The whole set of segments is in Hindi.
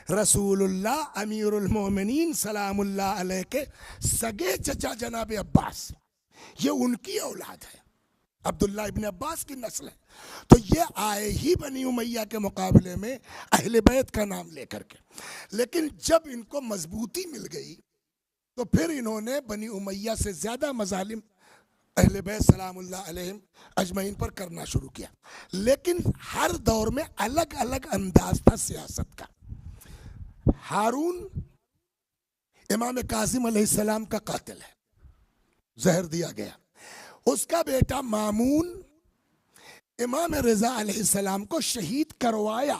रसूलुल्लाह अमीरुल मोमिनीन सलामुल्लाह अलैह के सगे चचा जनाब अब्बास, ये उनकी औलाद है, अब्दुल्ला इब्न अब्बास की नस्ल है। तो ये आए ही बनी उमैया के मुकाबले में अहले बैत का नाम लेकर के। लेकिन जब इनको मजबूती मिल गई तो फिर इन्होंने बनी उमैया से ज़्यादा मजालिम अहले बैत सलामुल्लाह अलैहिम अजमईन पर करना शुरू किया। लेकिन हर दौर में अलग अलग अंदाज था सियासत का। हारून इमाम कासिम अलैहिस्सलाम का कातिल है, जहर दिया गया। उसका बेटा मामून इमाम रज़ा अलैहिस्सलाम को शहीद करवाया,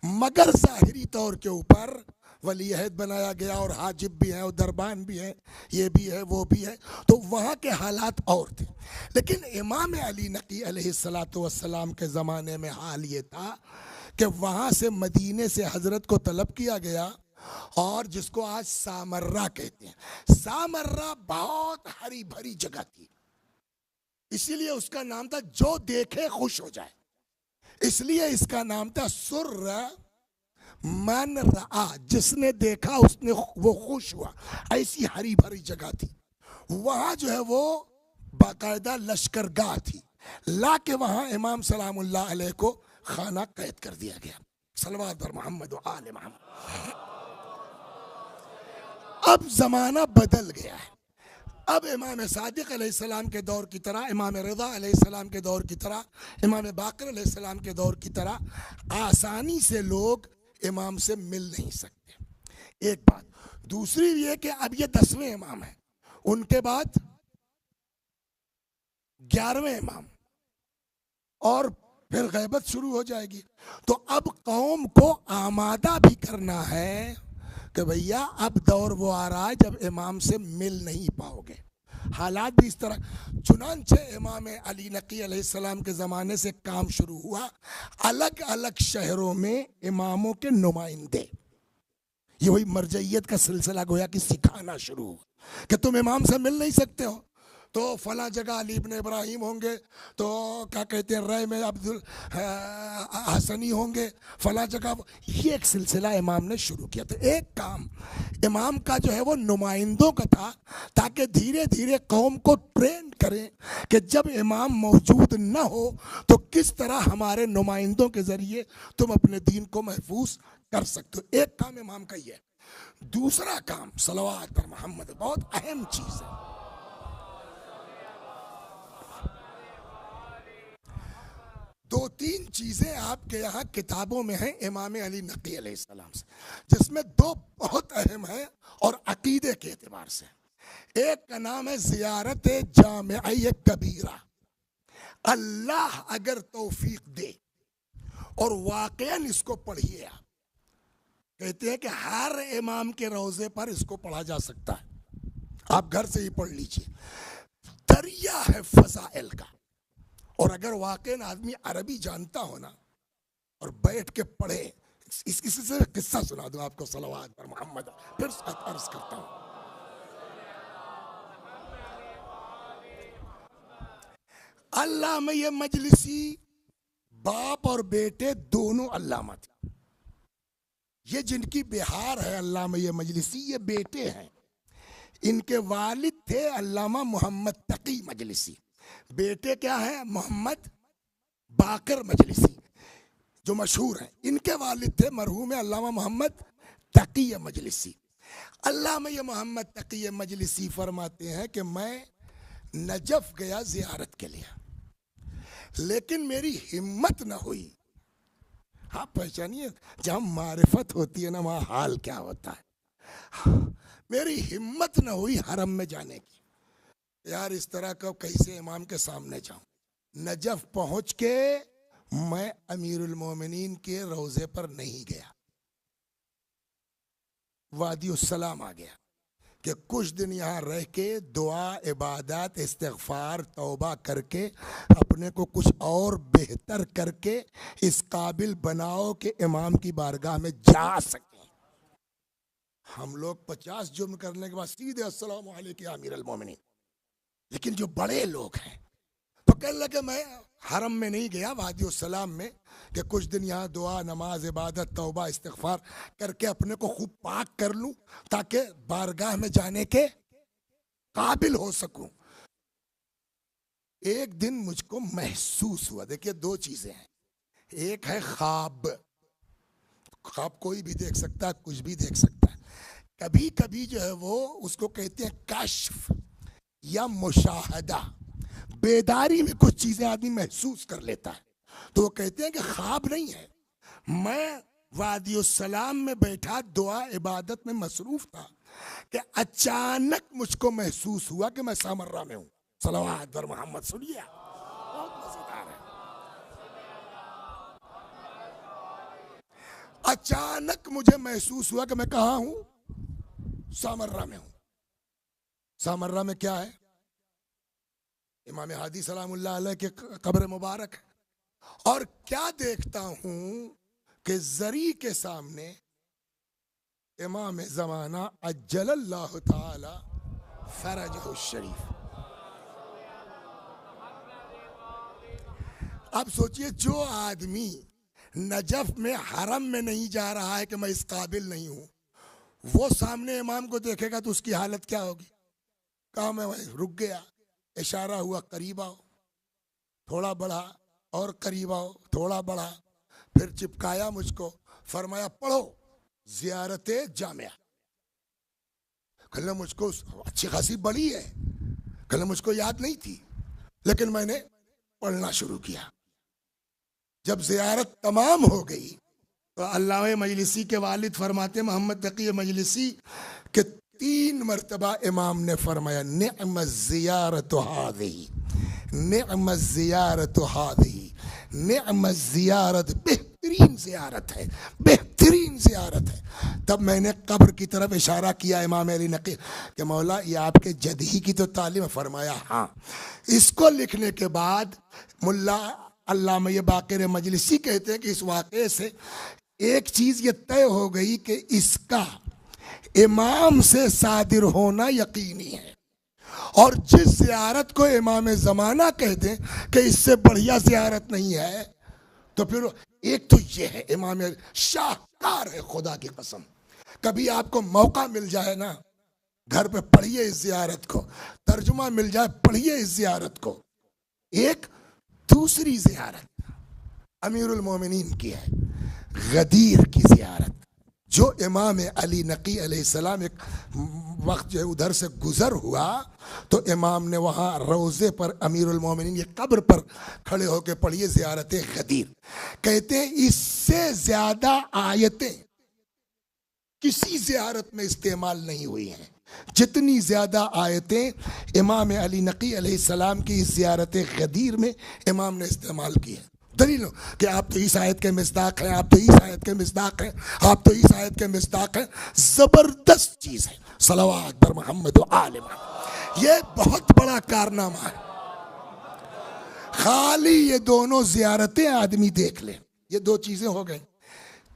मगर ज़ाहिरी तौर के ऊपर वली अहद बनाया गया और हाजिब भी हैं और दरबान भी हैं, ये भी है वो भी है, तो वहाँ के हालात और थे। लेकिन इमाम अली नकी अलैहिस्सलातु वस्सलाम के ज़माने में हाल ये था कि वहाँ से मदीने से हज़रत को तलब किया गया, और जिसको आज सामर्रा कहते हैं। सामर्रा बहुत हरी भरी जगह थी, इसीलिए उसका नाम था जो देखे खुश हो जाए, इसलिए इसका नाम था सुर्र मन रआ, जिसने देखा उसने वो खुश हुआ। ऐसी हरी भरी जगह थी। वहां जो है वो बाकायदा लश्करगाह थी, ला के वहां इमाम सलामुल्लाह अलैह को खाना कैद कर दिया गया। सलवात पर मोहम्मद व आले मोहम्मद। अब जमाना बदल गया है। अब इमाम सादिक अलैहिस्सलाम के दौर की तरह, इमाम रज़ा अलैहिस्सलाम के दौर की तरह, इमाम बाकर अलैहिस्सलाम के दौर की तरह आसानी से लोग इमाम से मिल नहीं सकते। एक बात। दूसरी ये कि अब ये 10वें इमाम हैं, उनके बाद 11वें इमाम, और फिर गैबत शुरू हो जाएगी। तो अब कौम को आमादा भी करना है कि भैया अब दौर वो आ रहा है जब इमाम से मिल नहीं पाओगे। हालात भी इस तरह। चुनांचे इमाम अली नकी अलैहिस्सलाम के ज़माने से काम शुरू हुआ, अलग अलग शहरों में इमामों के नुमाइंदे, ये वही मरजइयत का सिलसिला गोया कि सिखाना शुरू हुआ कि तुम इमाम से मिल नहीं सकते हो तो फला जगह अली इब्न इब्राहिम होंगे, तो क्या कहते हैं रय में अब्दुल हसनी होंगे, फला जगह। ये एक सिलसिला इमाम ने शुरू किया। तो एक काम इमाम का जो है वो नुमाइंदों का था, ताकि धीरे धीरे कौम को ट्रेन करें कि जब इमाम मौजूद न हो तो किस तरह हमारे नुमाइंदों के ज़रिए तुम अपने दीन को महफूज कर सकते हो। एक काम इमाम का ही है। दूसरा काम सलवात पर मोहम्मद, बहुत अहम चीज़ है। दो तीन चीजें आपके यहाँ किताबों में हैं इमाम अली नकी अलैहिस्सलाम से, जिसमें दो बहुत अहम हैं और अकीदे के एतबार से। एक का नाम है ज़ियारत जामिया कबीरा। अल्लाह अगर तौफीक दे और वाकईन इसको पढ़िए आप, कहते हैं कि हर इमाम के रोजे पर इसको पढ़ा जा सकता है, आप घर से ही पढ़ लीजिए। दरिया है फज़ाइल का, और अगर वाकई आदमी अरबी जानता हो ना और बैठ के पढ़े, इससे किस्सा सुना दूं आपको सलवात पर मोहम्मद, फिर अर्ज करता हूं। अल्लाह में ये मजलिसी बाप और बेटे दोनों अल्लामा थे। ये जिनकी बिहार है अल्लाह में ये मजलिसी, ये बेटे हैं। इनके वालिद थे अल्लामा मोहम्मद तकी मजलिसी, बेटे क्या है मोहम्मद बाकर मजलिसी जो मशहूर है। इनके वालिद थे मरहूम अल्लामा मोहम्मद तकी मजलिसी। अल्लामा ये मोहम्मद तकी मजलिसी फरमाते हैं कि मैं नजफ गया जियारत के लिए, लेकिन मेरी हिम्मत न हुई। आप पहचानिए, जहां मारिफत होती है ना वहां हाल क्या होता है। मेरी हिम्मत न हुई हरम में जाने की, यार इस तरह का कैसे इमाम के सामने जाऊं। नजफ पहुंच के मैं अमीरुल मोमिनीन के रोजे पर नहीं गया, वादी सलाम आ गया कि कुछ दिन यहाँ रह के दुआ इबादत इस्तिग़फ़ार तौबा करके अपने को कुछ और बेहतर करके इस काबिल बनाओ कि इमाम की बारगाह में जा सके। हम लोग 50 जुर्म करने के बाद सीधे अस्सलामु अलैकुम या अमीरुल मोमिनीन, लेकिन जो बड़े लोग हैं तो कहने लगे मैं हरम में नहीं गया, वादी सलाम में, कि कुछ दिन यहाँ दुआ नमाज इबादत तौबा इस्तिग़फ़ार करके अपने को खूब पाक कर लूं ताकि बारगाह में जाने के काबिल हो सकूं। एक दिन मुझको महसूस हुआ, देखिए दो चीजें हैं, एक है ख्वाब, ख्वाब कोई भी देख सकता है, कुछ भी देख सकता है, कभी कभी जो है वो उसको कहते हैं कश्फ या मुशाहदा, बेदारी में कुछ चीजें आदमी महसूस कर लेता है, तो वो कहते हैं कि ख्वाब नहीं है। मैं वादी सलाम में बैठा दुआ इबादत में मसरूफ था कि अचानक मुझको महसूस हुआ कि मैं सामर्रा में हूं। सलवात पर मोहम्मद सुनिए, बहुत मजेदार है। अचानक मुझे महसूस हुआ कि मैं कहां हूं, सामर्रा में हूं। सामर्रा में क्या है? इमाम हादी सलामुल्लाह अलैह के कब्र मुबारक है। और क्या देखता हूं कि जरी के सामने इमाम ज़माना अज्जलल्लाहु ताला फरजहु शरीफ। अब सोचिए, जो आदमी नजफ में हरम में नहीं जा रहा है कि मैं इस काबिल नहीं हूं, वो सामने इमाम को देखेगा तो उसकी हालत क्या होगी? कहा मैं वहीं रुक गया, इशारा हुआ करीब आओ, थोड़ा बढ़ा और करीब आओ, थोड़ा बढ़ा, फिर चिपकाया मुझको, फरमाया पढ़ो ज़ियारते जामिया। कल मुझको अच्छी खासी बड़ी है, कल मुझको याद नहीं थी, लेकिन मैंने पढ़ना शुरू किया। जब ज़ियारत तमाम हो गई तो अल्लामा मजलिसी के वालिद फरमाते मोहम्मद तकी मजलिसी के 3 मरतबा इमाम ने फरमाया निअम ज़ियारत हाज़िही, निअम ज़ियारत हाज़िही, निअम ज़ियारत, बेहतरीन ज़ियारत है, बेहतरीन ज़ियारत है। तब मैंने कब्र की तरफ इशारा किया इमाम अली नकी कि मौला ये आपके जदही की तो तालीम। फरमाया हाँ। इसको लिखने के बाद मुल्ला अल्लामा ये बाक़िर मजलिसी कहते हैं कि इस वाक़े से एक चीज़ ये तय हो गई कि इसका इमाम से सादिर होना यकीनी है, और जिस ज़ियारत को इमाम ज़माना कह दें कि इससे बढ़िया ज़ियारत नहीं है, तो फिर एक तो ये है इमाम शाहकार है, खुदा की कसम। कभी आपको मौका मिल जाए ना, घर पे पढ़िए इस ज़ियारत को, तर्जुमा मिल जाए पढ़िए इस ज़ियारत को। एक दूसरी ज़ियारत अमीरुल मोमिनीन की है, गदीर की ज़ियारत, जो इमाम अली नकी अलैहिस्सलाम एक वक्त जो है उधर से गुजर हुआ तो इमाम ने वहाँ रोज़े पर अमीरुल मोमिनीन ये कब्र पर खड़े होकर पढ़िए ज़ियारत गदीर। कहते हैं इससे ज़्यादा आयतें किसी ज़ियारत में इस्तेमाल नहीं हुई हैं जितनी ज़्यादा आयतें इमाम अली नकी अलैहिस्सलाम की इस ज़ियारत गदीर में इमाम ने इस्तेमाल की है। दलील कि आप तो इस आयत के मिस्दाक हैं, आप तो इस आयत के मिस्दाक हैं, आप तो इस आयत के मिस्दाक हैं। ज़बरदस्त चीज़ है। सलवात पर मोहम्मद व आले मोहम्मद, ये बहुत बड़ा कारनामा है। खाली ये दोनों ज़ियारतें आदमी देख ले, ये 2 चीज़ें हो गई।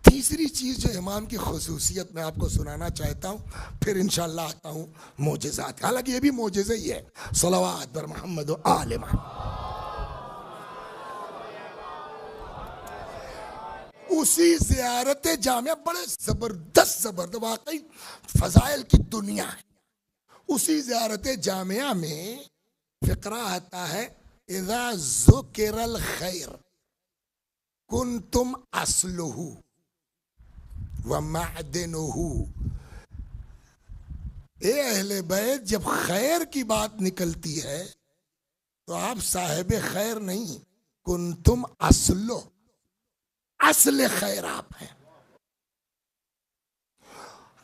तीसरी चीज़ जो इमाम की खुसूसियत मैं आपको सुनाना चाहता हूँ, फिर इंशाअल्लाह आता हूँ मोजेज़ात। हालांकि ये भी मोजेज़े ही है। सलवात पर मोहम्मद व आले मोहम्मद। उसी ज़ियारत जामिया, बड़े ज़बरदस्त वाकई फ़ज़ाइल की दुनिया है। उसी ज़ियारत जामिया में फ़िक्रा आता है इज़ा ज़ुकिरल खैर कुन्तुम अस्लुहु व मअदनुहु। ए अहले बैत, जब खैर की बात निकलती है तो आप साहिब खैर नहीं, कुन्तुम अस्लु, असल खैर आप हैं।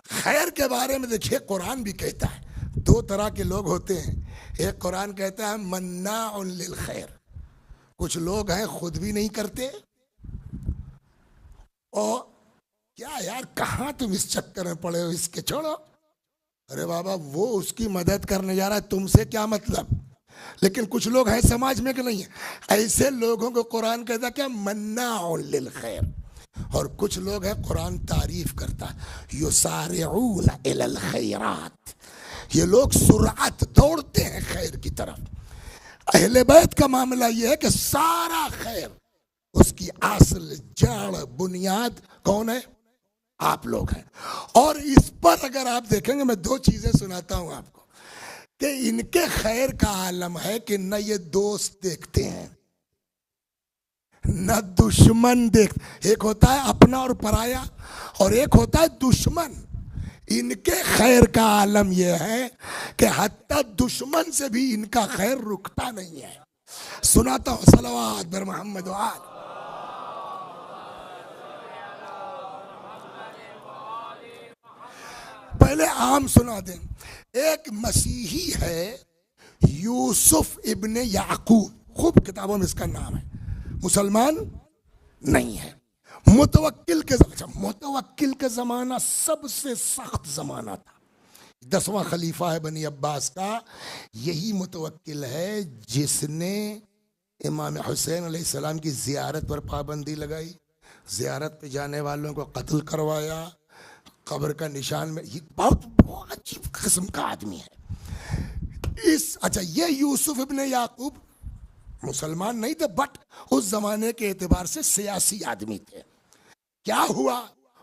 खैर के बारे में देखिए कुरान भी कहता है 2 तरह के लोग होते हैं। एक कुरान कहता है मन्नाउन लिल खैर, कुछ लोग हैं खुद भी नहीं करते, और क्या यार कहाँ तुम इस चक्कर में पड़े हो, इसके छोड़ो। अरे बाबा वो उसकी मदद करने जा रहा है, तुमसे क्या मतलब। लेकिन कुछ लोग हैं समाज में कि नहीं है, ऐसे लोगों को कुरान कहता क्या मन्नाउन लिल खैर। और कुछ लोग हैं कुरान तारीफ करता है युसारिऊन इलल खैरात, ये लोग सुरअत दौड़ते हैं खैर की तरफ। अहले बैत का मामला यह है कि सारा खैर उसकी असल जड़ बुनियाद कौन है? आप लोग हैं। और इस पर अगर आप देखेंगे, मैं दो चीजें सुनाता हूं आपको कि इनके खैर का आलम है कि न ये दोस्त देखते हैं न दुश्मन देख। एक होता है अपना और पराया, और एक होता है दुश्मन। इनके खैर का आलम यह है कि हत्ता दुश्मन से भी इनका खैर रुकता नहीं है। सुनाता हूं, सलवात बर मोहम्मद वाल। पहले आम सुना दें। एक मसीही है यूसुफ इब्ने याकूब, खूब किताबों में इसका नाम है, मुसलमान नहीं है। मुतवक्किल के जमाना सबसे सख्त जमाना था। 10वां खलीफा है बनी अब्बास का, यही मुतवक्किल है जिसने इमाम हुसैन अलैहिस्सलाम की जियारत पर पाबंदी लगाई, जियारत पे जाने वालों को कत्ल करवाया, कब्र का निशान में। ये बहुत अजीब किस्म का आदमी है। अच्छा, ये यूसुफ इब्ने याकूब मुसलमान नहीं थे, बट उस जमाने के एतबार से सियासी आदमी थे। क्या हुआ,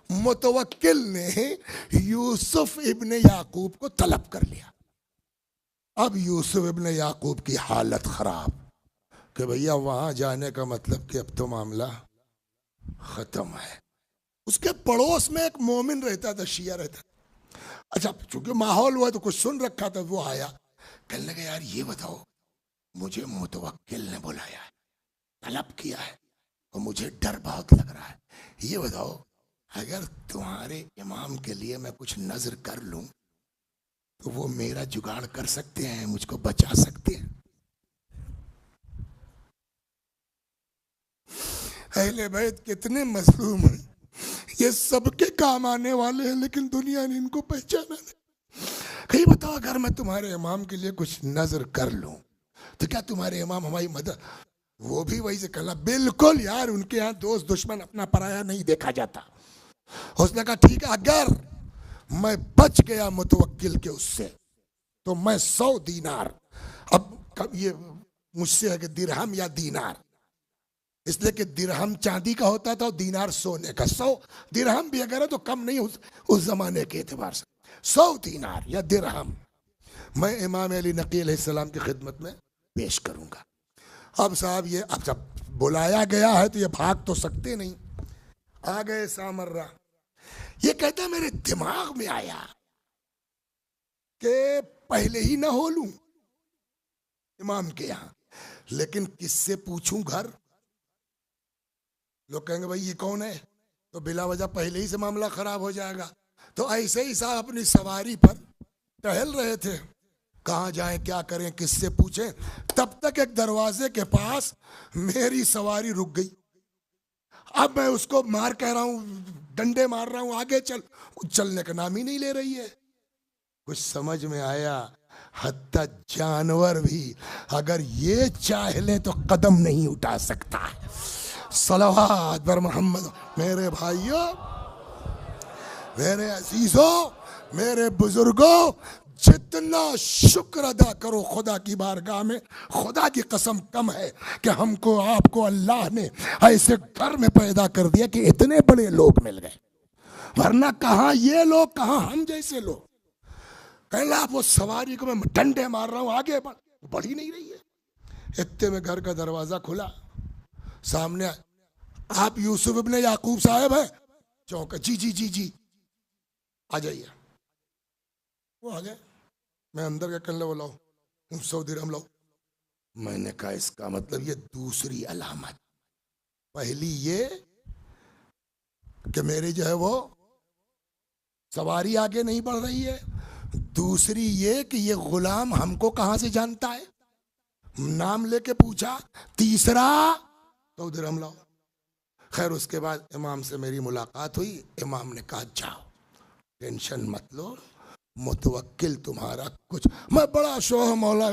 मुतवक्किल ने यूसुफ इब्ने याकूब को तलब कर लिया। अब यूसुफ इब्ने याकूब की हालत खराब कि भैया वहां जाने का मतलब कि अब तो मामला खत्म है। उसके पड़ोस में एक मोमिन रहता था, शिया रहता था। अच्छा, चूंकि माहौल हुआ तो कुछ सुन रखा था, वो आया, कहने लगा यार ये बताओ, मुझे मुतवक्किल ने बुलाया है, तलब किया है, और मुझे डर बहुत लग रहा है। ये बताओ, अगर तुम्हारे इमाम के लिए मैं कुछ नजर कर लूं तो वो मेरा जुगाड़ कर सकते हैं, मुझको बचा सकते हैं। अहले बैत कितने मजलूम हैं, ये सबके काम आने वाले हैं, लेकिन दुनिया ने इनको पहचाना नहीं। कहीं बताओ, अगर मैं तुम्हारे इमाम के लिए कुछ नजर कर लूं तो क्या तुम्हारे इमाम हमारी मदद? वो भी वही से कहला, बिल्कुल यार, उनके यहाँ दोस्त दुश्मन अपना पराया नहीं देखा जाता। उसने कहा ठीक है, अगर मैं बच गया मुतवक्किल के उससे तो मैं 100 दीनार, अब ये मुझसे है कि दिरहम या दीनार, इसलिए कि दिरहम चांदी का होता था और दीनार सोने का। 100 दिरहम भी अगर है तो कम नहीं उस जमाने के एतबार से। 100 दीनार या दिरहम मैं इमाम अली नकी अलैहिस्सलाम की खिदमत में पेश करूंगा। अब साहब ये, अब जब बुलाया गया है तो ये भाग तो सकते नहीं। आ गए सामर्रा। ये कहता मेरे दिमाग में आया कि पहले ही ना हो लूं इमाम के यहां, लेकिन किससे पूछूं घर? लोग कहेंगे भाई ये कौन है, तो बिला वजह पहले ही से मामला खराब हो जाएगा। तो ऐसे ही साहब अपनी सवारी पर टहल रहे थे, कहाँ जाएं, क्या करें, किससे पूछें। तब तक एक दरवाजे के पास मेरी सवारी रुक गई। अब मैं उसको मार कह रहा हूं, डंडे मार रहा हूं, आगे चल, चलने का नाम ही नहीं ले रही है। कुछ समझ में आया, हत्ता जानवर भी अगर ये चाह ले तो कदम नहीं उठा सकता है। सलवात बर मोहम्मद। मेरे भाइयों, मेरे अजीजों, मेरे बुजुर्गों, जितना शुक्र अदा करो खुदा की बारगाह में, खुदा की कसम कम है कि हमको आपको अल्लाह ने ऐसे घर में पैदा कर दिया कि इतने बड़े लोग मिल गए, वरना कहाँ ये लोग, कहाँ हम जैसे लोग। कहला वो सवारी को मैं डंडे मार रहा हूं, आगे बढ़ ही नहीं रही है। इतने में घर का दरवाजा खुला, सामने आप यूसुफ इब्ने याकूब साहब है? चौंका, जी जी जी जी, आ जाइए। वो आ गए। मैं अंदर क्या करने वाला हूँ, 100 दिरहम लाओ। मैंने कहा इसका मतलब ये दूसरी अलामत, पहली ये कि मेरी जो है वो सवारी आगे नहीं बढ़ रही है, दूसरी ये कि ये गुलाम हमको कहां से जानता है, नाम लेके पूछा, तीसरा 100 दिरहम लाओ। खैर उसके बाद इमाम से मेरी मुलाकात हुई। इमाम ने कहा जाओ, टेंशन मत लो, मुतवक्किल तुम्हारा कुछ, मैं बड़ा शोह मौला,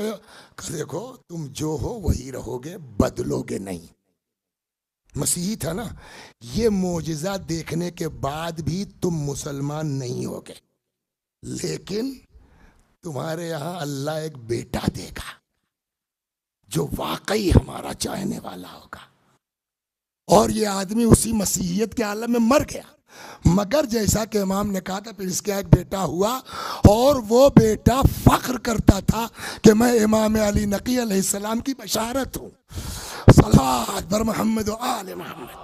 देखो तुम जो हो वही रहोगे, बदलोगे नहीं। मसीही था ना, ये मोजिजा देखने के बाद भी तुम मुसलमान नहीं होगे, लेकिन तुम्हारे यहां अल्लाह एक बेटा देगा जो वाकई हमारा चाहने वाला होगा। और ये आदमी उसी मसीहियत के आलम में मर गया। मगर जैसा कि इमाम ने कहा था, फिर इसका एक बेटा हुआ और वो बेटा फख्र करता था कि मैं इमाम अली नकी अलैहिस्सलाम की बशारत हूँ। सलात बर मोहम्मद व आले मोहम्मद।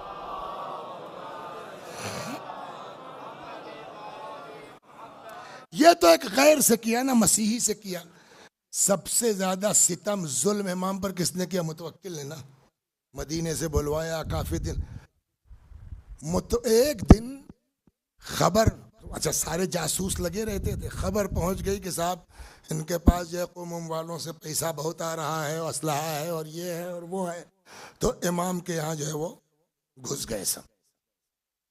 ये तो एक गैर से किया ना, मसीही से किया। सबसे ज्यादा सितम जुल्म इमाम पर किसने किया? मुतवक्किल ने ना। मदीने से बुलवाया काफी दिन। एक दिन खबर, अच्छा सारे जासूस लगे रहते थे, खबर पहुंच गई कि साहब इनके पास जो है कौम वालों से पैसा बहुत आ रहा है, असलहा है और ये है और वो है। तो इमाम के यहाँ जो है वो घुस गए सब।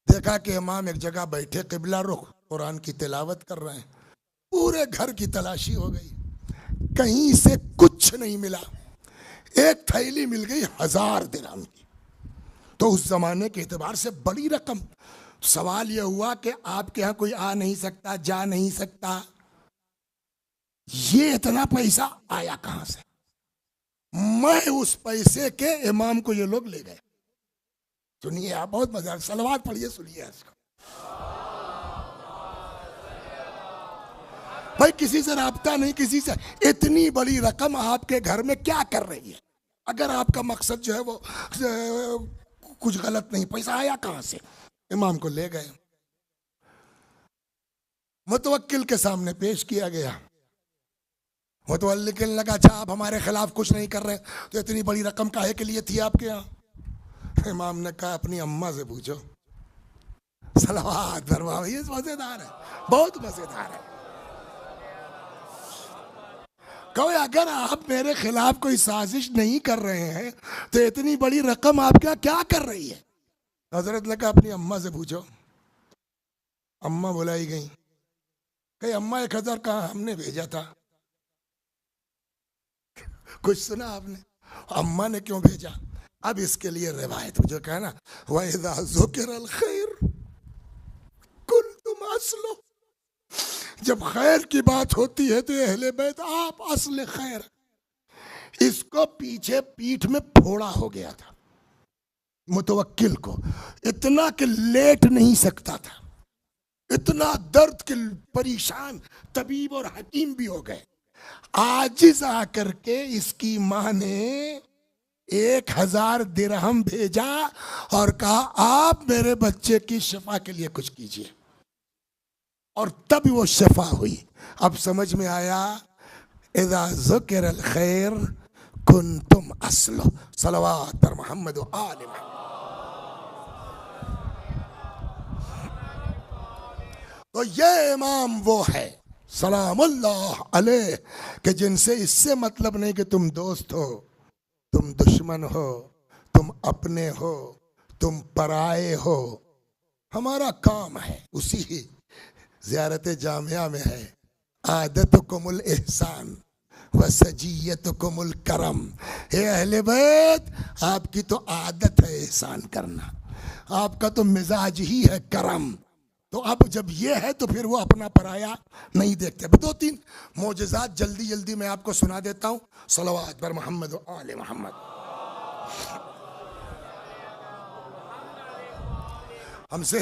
देखा कि इमाम एक जगह बैठे किबला रुख कुरान की तिलावत कर रहे हैं। पूरे घर की तलाशी हो गई, कहीं से कुछ नहीं मिला। एक थैली मिल गई 1000 दिरहम की। तो उस जमाने के एतबार से बड़ी रकम। सवाल यह हुआ कि आपके यहाँ कोई आ नहीं सकता, जा नहीं सकता, ये इतना पैसा आया कहां से? मैं उस पैसे के इमाम को ये लोग ले गए। सुनिए आप, बहुत मजा, सलवात पढ़िए, सुनिए इसको। भाई किसी से राब्ता नहीं, किसी से। इतनी बड़ी रकम आपके घर में क्या कर रही है? अगर आपका मकसद जो है वो कुछ गलत नहीं, पैसा आया कहां से? इमाम को ले गए, मुतवक्किल के सामने पेश किया गया। मुतवक्किल लगा, अच्छा आप हमारे खिलाफ कुछ नहीं कर रहे, तो इतनी बड़ी रकम काहे के लिए थी आपके यहाँ? इमाम ने कहा अपनी अम्मा से पूछो। सलावत फरमाओ। ये मजेदार है, बहुत मजेदार है। कहो अगर आप मेरे खिलाफ कोई साजिश नहीं कर रहे हैं तो इतनी बड़ी रकम आप क्या कर रही है? हजरत ने कहा अपनी अम्मा से पूछो। अम्मा बुलाई गई, कही अम्मा 1000 कहा हमने भेजा था। कुछ सुना आपने? अम्मा ने क्यों भेजा? अब इसके लिए रिवायत जो कहना, वइज़ा ज़ुकिरल खैर कुंतुम अस्लो, जब खैर की बात होती है तो अहले बैत आप असले खैर। इसको पीछे पीठ में फोड़ा हो गया था मुतवक्किल को, इतना कि लेट नहीं सकता था, इतना दर्द के परेशान तबीब और हकीम भी हो गए। आजिज आकर के इसकी मां ने 1000 दिरहम भेजा और कहा आप मेरे बच्चे की शिफा के लिए कुछ कीजिए। और तब वो शिफा हुई। अब समझ में आया, इज़ा ज़ुकिरल खैर कुंतुम अस्लो। सलवात पर मोहम्मद व आले मोहम्मद। तो ये इमाम वो है सलामुल्लाह अलैह कि जिनसे इससे मतलब नहीं कि तुम दोस्त हो, तुम दुश्मन हो, तुम अपने हो, तुम पराए हो। हमारा काम है उसी ही ज़ियारत जामिया में है, आदतुकुमुल एहसान व सजीयतुकुमुल करम। हे अहले बैत, आपकी तो आदत है एहसान करना, आपका तो मिजाज ही है करम। तो अब जब ये है तो फिर वो अपना पराया नहीं देखते। 2-3 मोजज़ात जल्दी जल्दी मैं आपको सुना देता हूँ। सलवात पर मोहम्मद व आले मोहम्मद। हमसे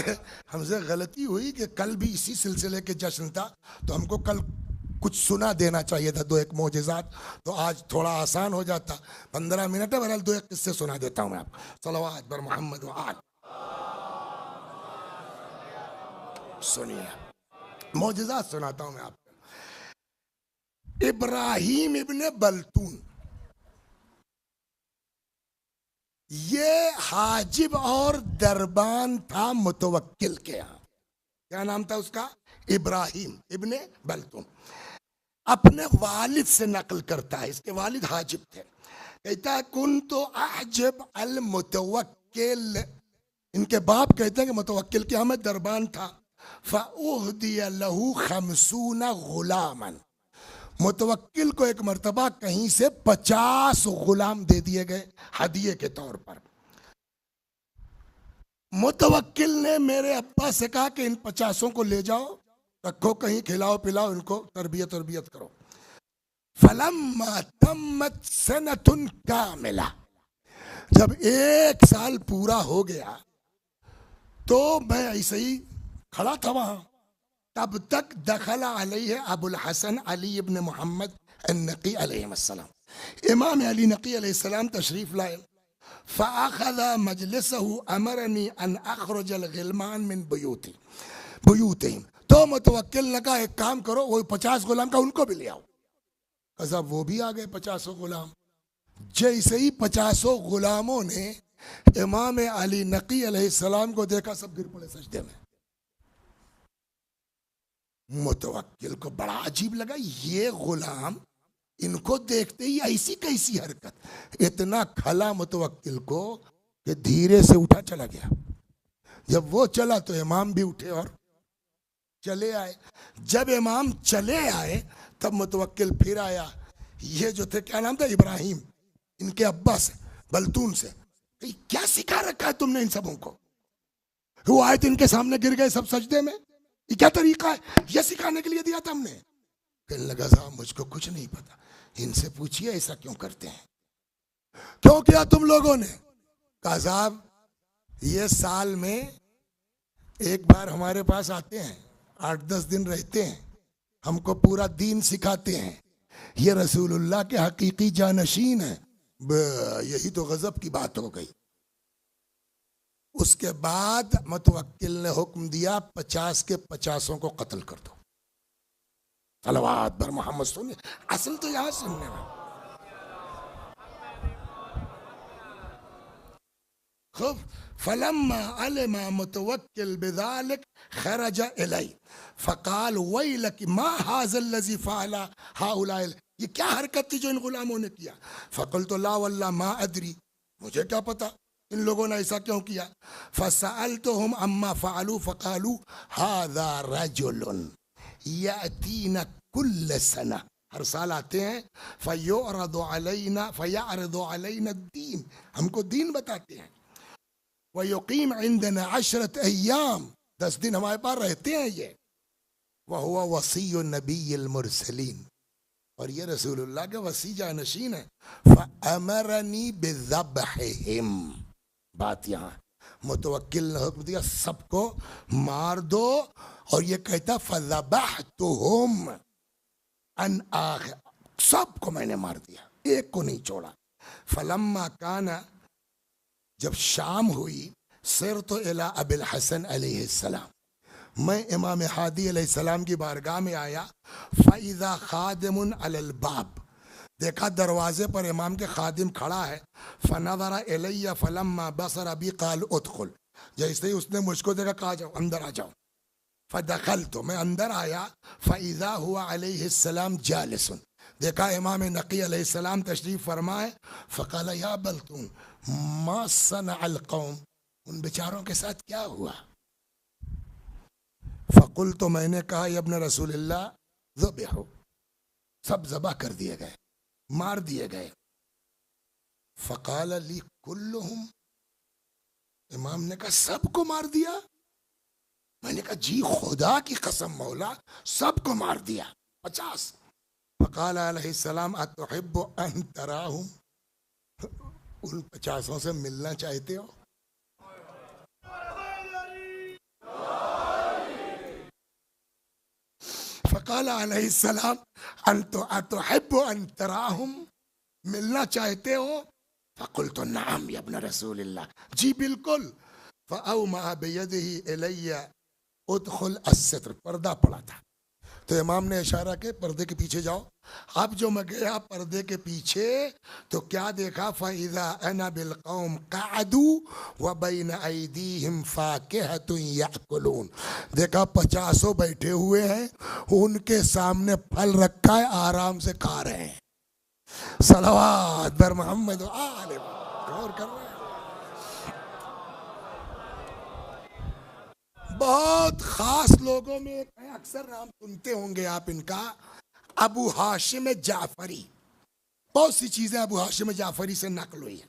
गलती हुई कि कल भी इसी सिलसिले के जश्न था, तो हमको कल कुछ सुना देना चाहिए था, 2-1 मोजज़ात, तो आज थोड़ा आसान हो जाता। 15 मिनट है, बहरहाल 2-1 किस्से सुना देता हूँ मैं आपको। सलवात पर मोहम्मद व आले। सुनिए, मौजज़ात सुनाता हूं मैं आपको। इब्राहिम इब्ने बल्तून, ये हाजिब और दरबान था मुतवक्किल के यहाँ। क्या नाम था उसका? इब्राहिम इब्ने बल्तून। अपने वालिद से नकल करता है, इसके वालिद हाजिब थे। कहता है कुन्तु अहजिब अल मुतवक्किल, इनके बाप कहते हैं कि मुतवक्किल के यहाँ मैं दरबान था। फ़उहदिया लहू 50 गुलामन, मुतवक्किल को एक मर्तबा कहीं से 50 गुलाम दे दिए गए हदिये के तौर पर। मुतवक्किल ने मेरे अब्बा से कहा कि इन 50 को ले जाओ, रखो कहीं, खिलाओ पिलाओ इनको, तरबियत करो। फलम्मा तम्मत सनतुन कामिला, जब 1 साल पूरा हो गया तो मैं ऐसे ही खड़ा था वहां। तब तक दखला अलैहि अबुल हसन अली इब्न मोहम्मद अन्नकी अलैहिस्सलाम, इमाम अली नकी अलैहिस्सलाम तशरीफ लाए। फ़अख़ज़ मजलिसहु अमरनी अन अख़रुजल ग़िलमान मिन बुयूतिहिम, तो मुतवक्किल ने कहा एक काम करो, वो 50 गुलाम का उनको भी ले आओ। कसा वो भी आ गए 50 गुलाम। जैसे ही 50 गुलामों ने इमाम अली नकी अलैहिस्सलाम को देखा, सब गिर पड़े सजदे में। मुतवक्किल को बड़ा अजीब लगा, ये गुलाम इनको देखते ही ऐसी कैसी हरकत। इतना खला मुतवक्किल को कि धीरे से उठा चला गया। जब वो चला तो इमाम भी उठे और चले आए। जब इमाम चले आए तब मुतवक्किल फिर आया। ये जो थे, क्या नाम था, इब्राहिम, इनके अब्बा से, बलतून से, क्या सिखा रखा है तुमने इन सबों को? वो आए तो इनके सामने गिर गए सब सजदे में। ये क्या तरीका है? ये सिखाने के लिए दिया था हमने। कहने लगा साहब मुझको कुछ नहीं पता, इनसे पूछिए ऐसा क्यों करते हैं, क्यों किया तुम लोगों ने? कहा साहब ये साल में एक बार हमारे पास आते हैं, 8-10 दिन रहते हैं, हमको पूरा दीन सिखाते हैं, ये रसूलुल्लाह के हकीकी जानशीन है। यही तो गजब की बात हो गई। उसके बाद मुतवक्किल ने हुक्म दिया 50 के 50 को कत्ल कर दो। सलवात बर मोहम्मद सुनिए, असल तो यहां सुनने में। खूब फलम्मा अलमा मुतवक्किल बिज़ालिक खरज इलै फ़क़ाल वैलक मा हाज़ल लज़ी फ़अला हाउलाए, ये क्या हरकत थी जो इन गुलामों ने किया? फ़क़ुल्तु ला वल्लाह मा अदरी, मुझे क्या पता इन लोगों ने ऐसा क्यों किया। फ़सअल्तुहुम अम्मा फ़अलू फ़क़ालू हाज़ा रजुलुन यातीना कुल्ल सना, हर साल आते हैं, फ़यअरदु अलैना दीन, हमको दीन बताते हैं, वयुकीम इंदना 10 अय्याम, 10 दिन हमारे पास रहते हैं ये, वहुवा वसीय्यु नबिय्यिल मुरसलीन, और ये रसूलुल्लाह के वसी जानशीन है। फ़अमरनी बिज़ब्हिहिम, बात यहाँ मुतवक्किल ने हुक्म दिया सबको मार दो, और ये कहता फ़ज़बहतुहुम अन आखिर, सबको मैंने मार दिया, एक को नहीं छोड़ा। फलम्मा काना, जब शाम हुई, सिर तो इला अबिल हसन अलैहिस्सलाम, मैं इमाम हादी अलैहिस्सलाम की बारगाह में आया। फ़इज़ा खादिमुन अलल बाब, देखा दरवाजे पर इमाम के खादिम खड़ा है। फ़नज़रा इलैया फ़लम्मा बसर बी क़ाल उदख़ुल, जैसे ही उसने मुझको देखा कहा जाओ अंदर आ जाओ। फ़दख़ल, तो मैं अंदर आया। फ़इज़ा हुआ अलैहिस्सलाम जालिसुन, देखा इमाम नकी अलैहिस्सलाम तशरीफ़ फरमाए। फ़क़ाल या बलतून मा सनअल क़ौम, उन बेचारों के साथ क्या हुआ? फ़क़ुल, तो मैंने कहा इब्न रसूलिल्लाह ज़ुबिहु, सब ज़बह कर दिए गए, मार दिए गए। फ़क़ाल ली कुल्लुहुम, इमाम ने कहा सबको मार दिया? मैंने कहा जी खुदा की कसम मौला, सबको मार दिया 50। फ़क़ाल अलैहिस्सलाम अतुहिब्बु अन तराहुम, उन 50 से मिलना चाहते हो? फ़क़ाल अलैहिस्सलाम अतुहिब्बु अन तराहुम, मिलना चाहते हो? फ़क़ुल्तु नअम या इब्न रसूलिल्लाह, जी बिल्कुल। फ़अौमा बियदिही इलैया उदख़ुल अस्सित्र, पर्दा पड़ा था, तो इमाम ने इशारा के पर्दे के पीछे जाओ। अब जो मैं गया पर्दे के पीछे तो क्या देखा, फ़इज़ा अना बिल क़ौम क़अदू व बैन अयदीहिम फ़ाकिहतुन याकुलून, देखा 50 बैठे हुए हैं, उनके सामने फल रखा है, आराम से खा रहे हैं। सलवात बर मोहम्मद व आले, गौर कर रहे हैं। बहुत खास लोगों में एक है, अक्सर नाम सुनते होंगे आप इनका, अबू हाशिम जाफरी। बहुत सी चीजें अबू हाशिम जाफरी से नकल हुई है।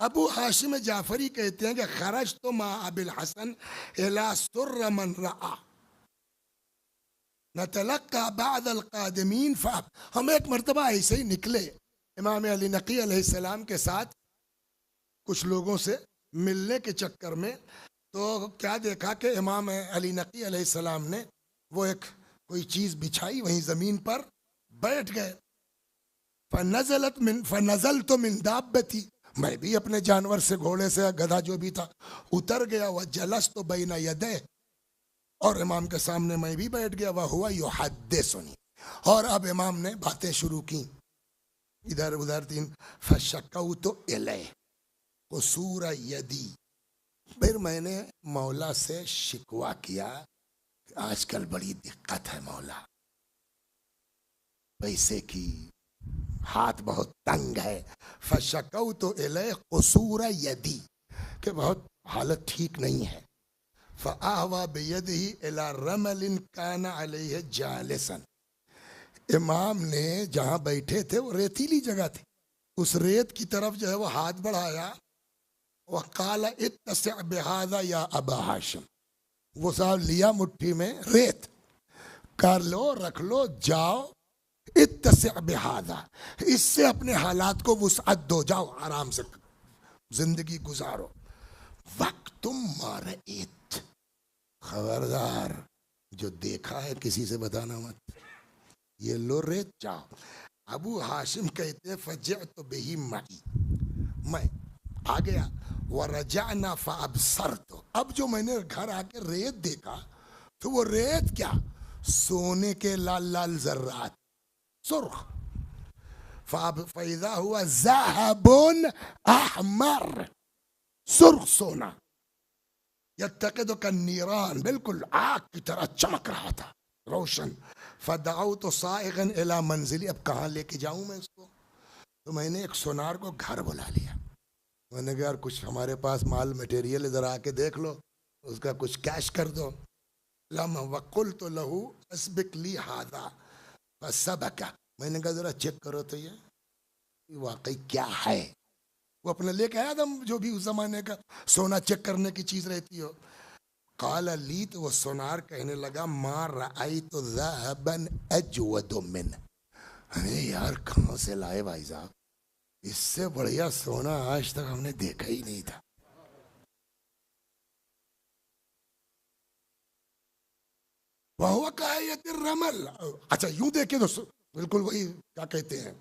अबू हाशिम जाफरी कहते हैं कि खरज तो मा अबिल हसन इला सुर्र मन रआ, नतलक्का बादल कादिमीन फ़ाब। हम एक मरतबा ऐसे ही निकले इमाम अली नकी अलैहिस्सलाम के साथ कुछ लोगों से मिलने के चक्कर में, तो क्या देखा कि इमाम अली नकी अलैहिस्सलाम ने वो एक कोई चीज़ बिछाई, वहीं ज़मीन पर बैठ गए। फनजल तो मिन दाब्बती, मैं भी अपने जानवर से, घोड़े से, गधा जो भी था, उतर गया। वह जलस तो बैना यदे, और इमाम के सामने मैं भी बैठ गया। वह हुआ युहद्दिसुनी, और अब इमाम ने बातें शुरू की इधर उधर तीन। फशक्कौतु इलैहि कुसूर यदी, फिर मैंने मौला से शिकवा किया, आजकल बड़ी दिक्कत है मौला, पैसे की, हाथ बहुत तंग है। फशक्कौतु इलैहि कुसूर यदी, कि बहुत हालत ठीक नहीं है। फ़अहवा बियदिही इला रमलिन काना अलैहि जालिसन, इमाम ने जहाँ बैठे थे वो रेतीली जगह थी, उस रेत की तरफ जो है वो हाथ बढ़ाया। वह काला इत्तसिअ बिहाज़ा या अबा हाशिम, वो साहब लिया मुट्ठी में रेत, कर लो, रख लो, जाओ, इत्तसिअ बिहाज़ा, इससे अपने हालात को वुसअत दो, जाओ आराम से जिंदगी गुजारो। वक्तुम मारईत, खबरदार जो देखा है किसी से बताना मत, ये लो रेत, जाओ। अबू हाशिम कहते फजअतु बिही मई, मैं आ गया। वरजअना फअबसरतु, अब जो मैंने घर आके रेत देखा, तो वो रेत क्या, सोने के लाल लाल जर्रात, सुर्ख। फइज़ा हुआ ज़हबुन अहमर, सुर्ख सोना, यत्तक़िदु कन्नीरान, बिल्कुल आग की तरह चमक रहा था, रोशन। फदअउतु साइगन इला मंजिली, अब कहाँ लेके जाऊं मैं इसको, तो मैंने एक सोनार को घर बुला लिया। मैंने कहा यार कुछ हमारे पास माल मटेरियल इधर आके देख लो, उसका कुछ कैश कर दो। लम वक़ुल्तु लहू अस्बिक ली हादा फसबका, मैंने कहा जरा चेक करो तो ये वाकई क्या है। वो अपने लेके आया था जो भी उस जमाने का सोना चेक करने की चीज रहती हो। काला ली, तो वो सोनार कहने लगा मार रआई तो ज़हबन अजवदु मिन, अरे यार कहाँ से लाए भाई साहब, इससे बढ़िया सोना आज तक हमने देखा ही नहीं था। वह कायत रमल, अच्छा यूं देखे तो बिल्कुल वही क्या कहते हैं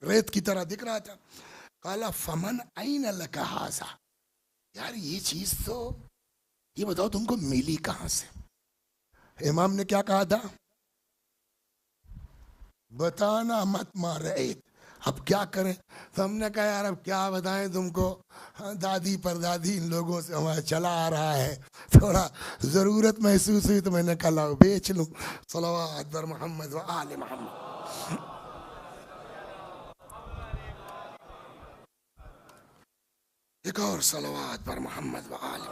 रेत की तरह दिख रहा था। काला फमन ऐन लका हाज़ा, यार ये चीज तो, ये बताओ तुमको मिली कहां से। इमाम ने क्या कहा था, बताना मत मारे, अब क्या करें। तो हमने कहा यार अब क्या बताएं तुमको, दादी परदादी इन लोगों से हमारा चला आ रहा है, थोड़ा ज़रूरत महसूस हुई तो मैंने कहा लाओ बेच लूँ। सलवात बर मोहम्मद व आले मोहम्मद। एक और सलवात बर मोहम्मद व आले